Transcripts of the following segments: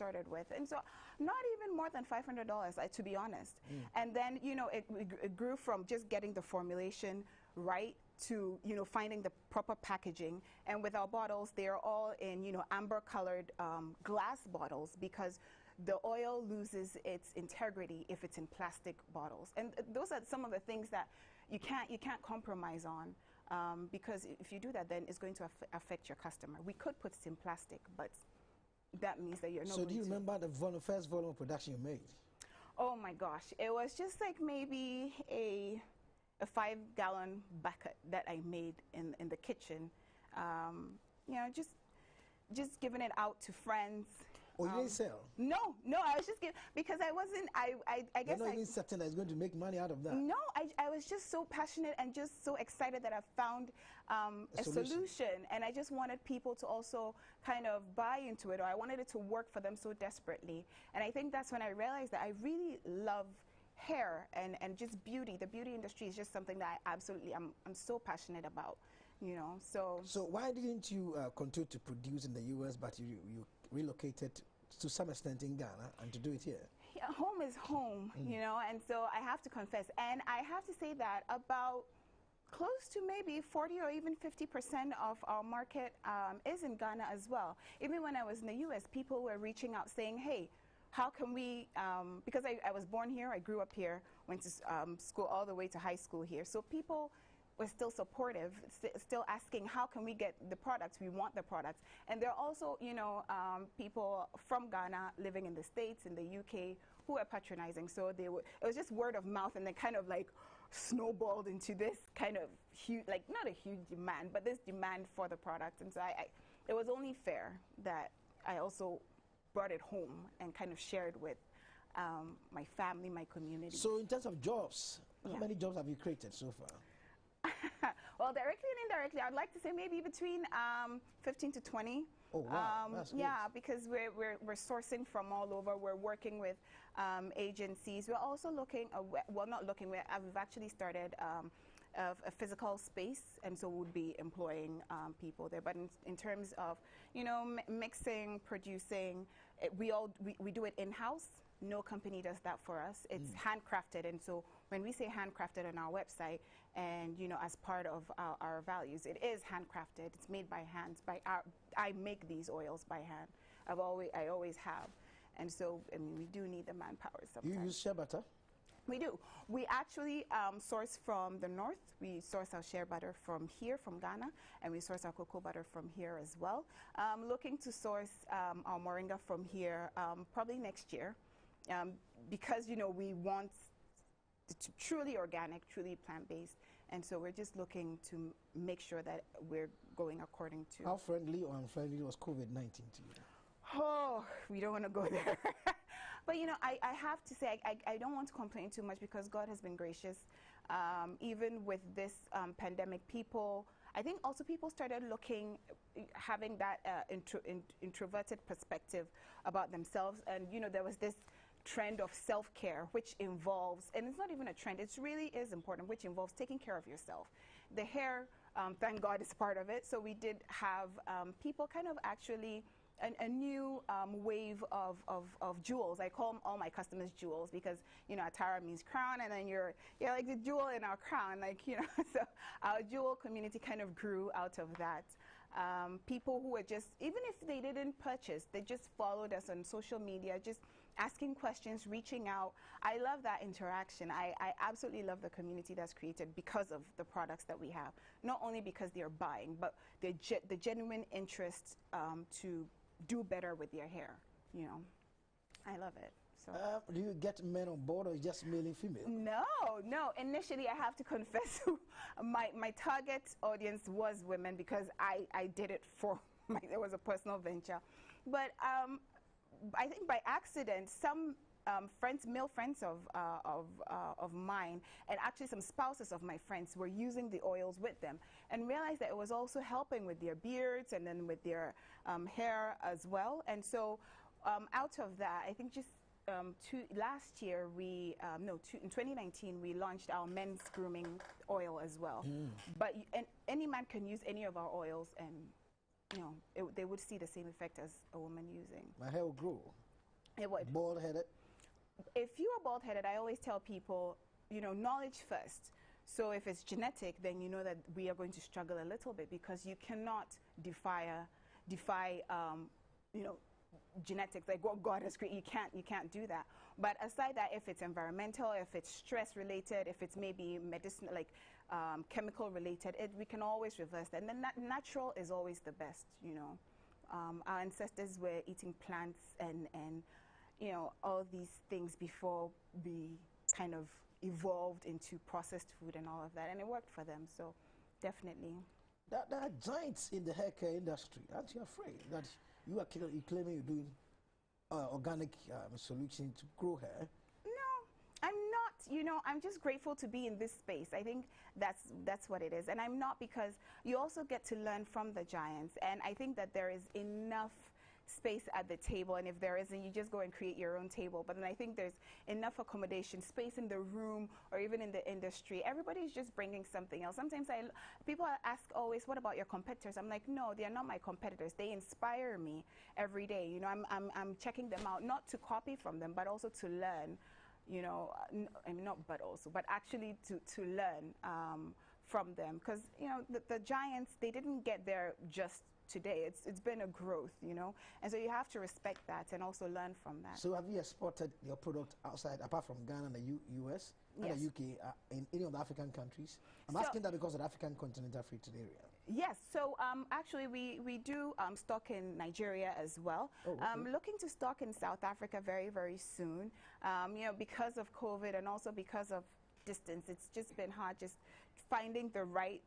started with. And so not even more than $500, to be honest. And then, you know, it grew from just getting the formulation right to, you know, finding the proper packaging. And with our bottles, they're all in, you know, amber colored glass bottles, because the oil loses its integrity if it's in plastic bottles. And those are some of the things that you can't compromise on, because if you do that, then it's going to affect your customer. We could put it in plastic, but that means that you're not So going do you to. remember the first volume of production you made? Oh my gosh, it was just like maybe a 5-gallon bucket that I made in the kitchen. You know, just giving it out to friends. Oh, you didn't sell? No, I was just giving, because I wasn't, I guess You're not even certain that it's going to make money out of that. No, I was just so passionate and just so excited that I found a solution. And I just wanted people to also kind of buy into it, or I wanted it to work for them so desperately. And I think that's when I realized that I really love hair and just beauty. The beauty industry is just something that I absolutely, I'm so passionate about, you know. So why didn't you continue to produce in the US, but you relocated to some extent in Ghana and to do it here? Yeah, home is home, you know, and so I have to confess, and I have to say that about close to maybe 40 or even 50% of our market is in Ghana as well. Even when I was in the US, people were reaching out saying, hey, how can we, because I was born here, I grew up here, went to school all the way to high school here, so people were still supportive, still asking, how can we get the products? We want the products. And there are also, you know, people from Ghana living in the States, in the UK, who are patronizing. So it was just word of mouth, and then kind of like snowballed into this kind of huge, like not a huge demand, but this demand for the product. And so it was only fair that I also brought it home and kind of shared with my family, my community. So in terms of jobs, how many jobs have you created so far? Well, directly and indirectly, I'd like to say maybe between 15 to 20. Oh, wow. That's yeah, good. because we're sourcing from all over. We're working with agencies. We're also looking, well, not looking, we've actually started a physical space, and so we'll be employing people there. But in terms of, you know, mixing, producing, we do it in-house. No company does that for us. It's handcrafted, and so when we say handcrafted on our website, and you know, as part of our values, it is handcrafted. It's made by hands. I make these oils by hand. I always have, and so I mean, we do need the manpower sometimes. You use shea butter? We do. We actually source from the north. We source our shea butter from here, from Ghana, and we source our cocoa butter from here as well. Looking to source our moringa from here probably next year. Because, you know, we want truly organic, truly plant-based, and so we're just looking to make sure that we're going according to. How friendly or unfriendly was COVID-19 to you? Oh, we don't want to go there. But, you know, I have to say, I don't want to complain too much, because God has been gracious. Even with this pandemic, I think also people started looking, having that introverted perspective about themselves. And, you know, there was this trend of self-care, which involves, and it's not even a trend, it really is important, which involves taking care of yourself. The hair, thank God, is part of it. So we did have people kind of actually a new wave of jewels. I call all my customers jewels, because, you know, Atara means crown, and then you're like the jewel in our crown, like, you know. So our jewel community kind of grew out of that. People who were just, even if they didn't purchase, they just followed us on social media, just asking questions, reaching out. I love that interaction. I absolutely love the community that's created because of the products that we have. Not only because they're buying, but the genuine interest to do better with their hair, you know. I love it. So do you get men on board, or just male and female? No. Initially, I have to confess, my target audience was women, because I did it for it was a personal venture. But I think by accident, some male friends of mine, and actually some spouses of my friends, were using the oils with them, and realized that it was also helping with their beards and then with their hair as well. And so out of that, I think just last year, in 2019, we launched our men's grooming oil as well. But any man can use any of our oils, and, you know, they would see the same effect as a woman using. My hair will grow. It would. Bald-headed? If you are bald-headed, I always tell people, knowledge first. So if it's genetic, then you know that we are going to struggle a little bit, because you cannot defy genetics, like what God has created. You can't do that. But aside that, if it's environmental, if it's stress related, if it's maybe medicine, like chemical related, we can always reverse that. And then natural is always the best. Our ancestors were eating plants and all these things before we kind of evolved into processed food and all of that, and it worked for them. So definitely. There are giants in the hair care industry. Aren't you afraid that you claiming you're doing organic solution to grow hair? No, I'm not. I'm just grateful to be in this space. I think that's what it is. And I'm not, because you also get to learn from the giants. And I think that there is enough space at the table, and if there isn't, you just go and create your own table. But then I think there's enough accommodation, space in the room, or even in the industry. Everybody's just bringing something else. Sometimes people ask always, what about your competitors? I'm like, no, they are not my competitors. They inspire me every day. I'm checking them out, not to copy from them, but also to learn. But actually to learn from them, because the giants, they didn't get there just today. It's been a growth, and so you have to respect that and also learn from that. So have you exported your product outside, apart from Ghana and the US and Yes. the UK, in any of the African countries? I'm asking that because of the African continental free trade area. Yes, so actually we do stock in Nigeria as well. Oh, okay. Looking to stock in South Africa very, very soon. Because of COVID and also because of distance, it's just been hard just finding the right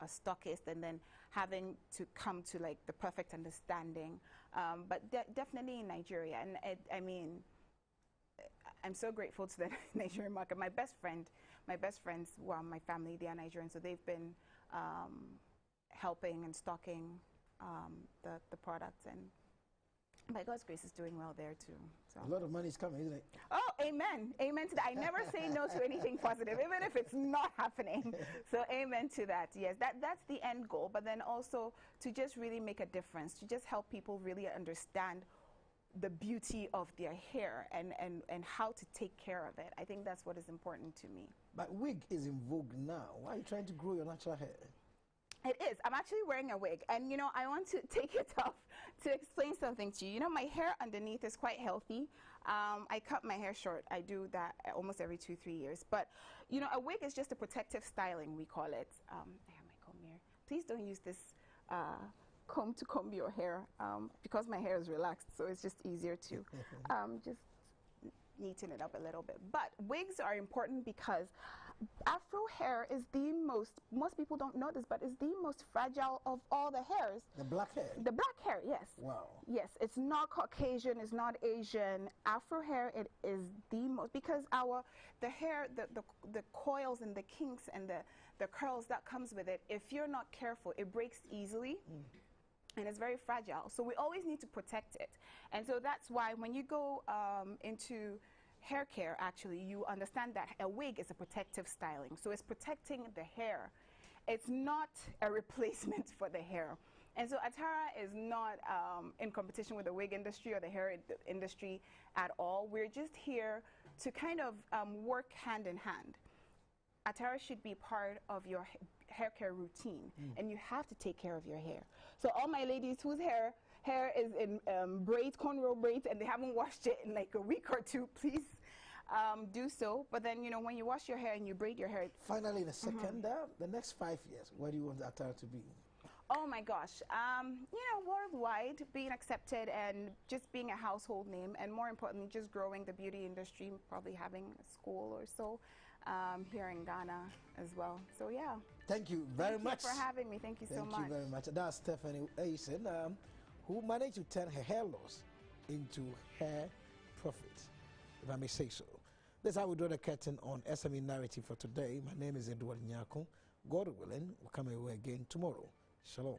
stockist and then having to come to like the perfect understanding. But definitely in Nigeria, and I'm so grateful to the Nigerian market. My best friends, well, my family, they are Nigerian, so they've been helping and stocking the products, and by God's grace, is doing well there too. So a lot of money is coming, isn't it? Oh, amen, amen to that. I never say no to anything positive, even if it's not happening. So amen to that. Yes, that's the end goal. But then also to just really make a difference, to just help people really understand the beauty of their hair and how to take care of it. I think that's what is important to me. But wig is in vogue now. Why are you trying to grow your natural hair? It is. I'm actually wearing a wig, and I want to take it off to explain something to you. My hair underneath is quite healthy. I cut my hair short. I do that almost every 2-3 years. But a wig is just a protective styling, we call it. I have my comb here. Please don't use this comb to comb your hair, because my hair is relaxed, so it's just easier to just neaten it up a little bit. But wigs are important because Afro hair is most people don't know this, but it's the most fragile of all the hairs. The black hair? The black hair, yes. Wow. Yes, it's not Caucasian, it's not Asian. Afro hair, it is the most, because the hair, the coils and the kinks and the curls that comes with it, if you're not careful, it breaks easily. And it's very fragile. So we always need to protect it. And so that's why when you go into hair care, actually, you understand that a wig is a protective styling. So it's protecting the hair. It's not a replacement for the hair. And so Atara is not in competition with the wig industry or the hair industry at all. We're just here to kind of work hand in hand. Atara should be part of your hair care routine, and you have to take care of your hair. So all my ladies whose hair is in braids, cornrow braids, and they haven't washed it in like a week or two, please do so. But then, when you wash your hair and you braid your hair. Finally, in a second, the next 5 years, where do you want Atara to be? Oh my gosh, worldwide, being accepted and just being a household name, and more importantly, just growing the beauty industry, probably having a school or so here in Ghana as well. So yeah. Thank you very much. Thank you for having me. Thank you so much. Thank you very much. That's Stephanie Aisen, who managed to turn her hair loss into hair profits, if I may say so. That's how we draw the curtain on SME Narrative for today. My name is Edward Nyako. God willing, we'll come away again tomorrow. Shalom.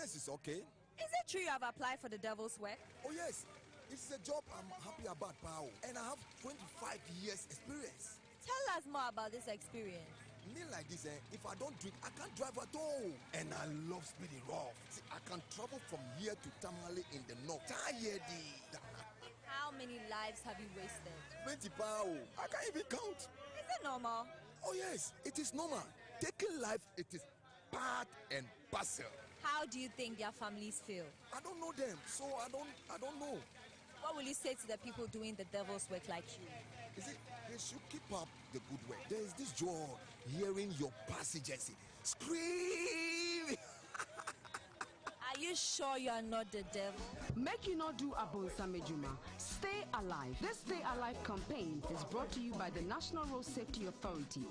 business is okay. Is it true you have applied for the devil's work? Oh yes, it's a job I'm happy about, pal. And I have 25 years experience. Tell us more about this experience. Me like this, if I don't drink, I can't drive at all. And I love speeding rough. See, I can travel from here to Tamale in the north. Tired. How many lives have you wasted? 20 pounds. I can't even count. Is it normal? Oh yes, it is normal. Taking life, it is part and parcel. How do you think their families feel? I don't know them, so I don't know. What will you say to the people doing the devil's work like you? You see, they should keep up the good work. There is this joy hearing your passengers scream. Are you sure you are not the devil? Make you not do Abonsame Juma. Stay alive. This Stay Alive campaign is brought to you by the National Road Safety Authority.